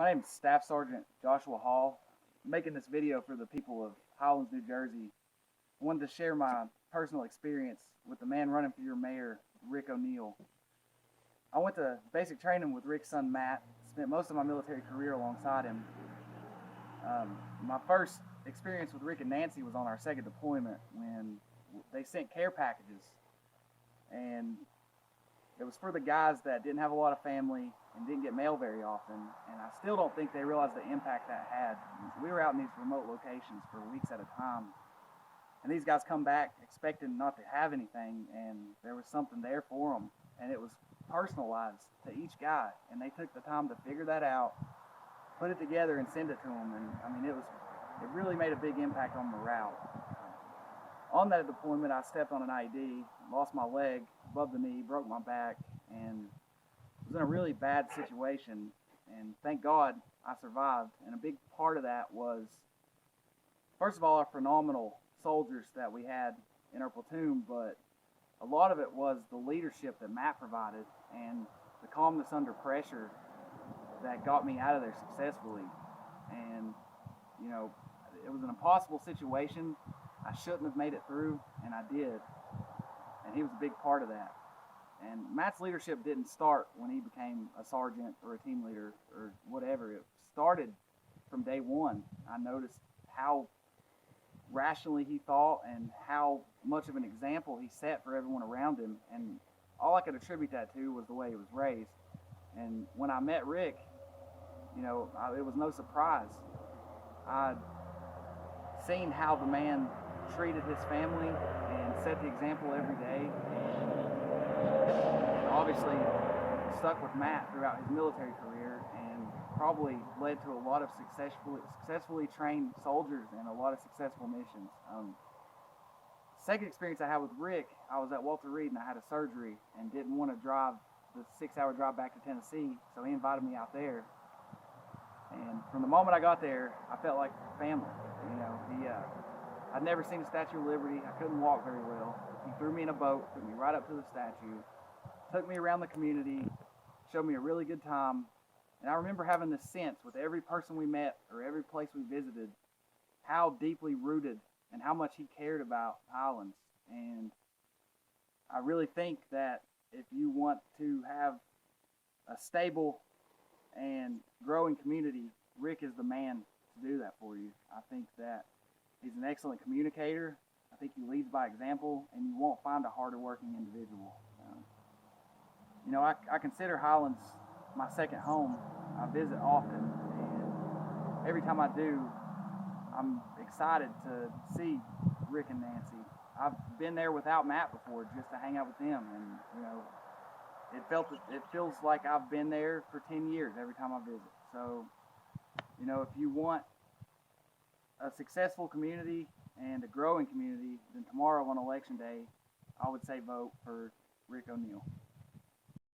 My name is Staff Sergeant Josh Hall. I'm making this video for the people of Highlands, New Jersey. I wanted to share my personal experience with the man running for your mayor, Rick O'Neill. I went to basic training with Rick's son Matt, spent most of my military career alongside him. My first experience with Rick and Nancy was on our second deployment when they sent care packages, and it was for the guys that didn't have a lot of family and didn't get mail very often, and I still don't think they realized the impact that had. We were out in these remote locations for weeks at a time, and these guys come back expecting not to have anything, and there was something there for them, and it was personalized to each guy, and they took the time to figure that out, put it together, and send it to them. And I mean, it really made a big impact on morale. On that deployment, I stepped on an IED, lost my leg above the knee, broke my back, and was in a really bad situation. And thank God I survived. And a big part of that was, first of all, our phenomenal soldiers that we had in our platoon, but a lot of it was the leadership that Matt provided and the calmness under pressure that got me out of there successfully. And, you know, it was an impossible situation. I shouldn't have made it through, and I did. And he was a big part of that. And Matt's leadership didn't start when he became a sergeant or a team leader or whatever. It started from day one. I noticed how rationally he thought and how much of an example he set for everyone around him. And all I could attribute that to was the way he was raised. And when I met Rick, you know, it was no surprise. I'd seen how the man treated his family and set the example every day, and obviously stuck with Matt throughout his military career and probably led to a lot of successfully trained soldiers and a lot of successful missions. Second experience I had with Rick, I was at Walter Reed and I had a surgery and didn't want to drive the 6-hour drive back to Tennessee, so he invited me out there. And from the moment I got there, I felt like family. You know, I'd never seen the Statue of Liberty. I couldn't walk very well. He threw me in a boat, took me right up to the statue, took me around the community, showed me a really good time. And I remember having this sense with every person we met or every place we visited, how deeply rooted and how much he cared about Highlands. And I really think that if you want to have a stable and growing community, Rick is the man to do that for you. I think that he's an excellent communicator. I think he leads by example, and you won't find a harder working individual. You know, I consider Highlands my second home. I visit often, and every time I do, I'm excited to see Rick and Nancy. I've been there without Matt before just to hang out with them, and you know, it feels like I've been there for 10 years every time I visit. So, you know, if you want a successful community and a growing community, then tomorrow on Election Day, I would say vote for Rick O'Neill.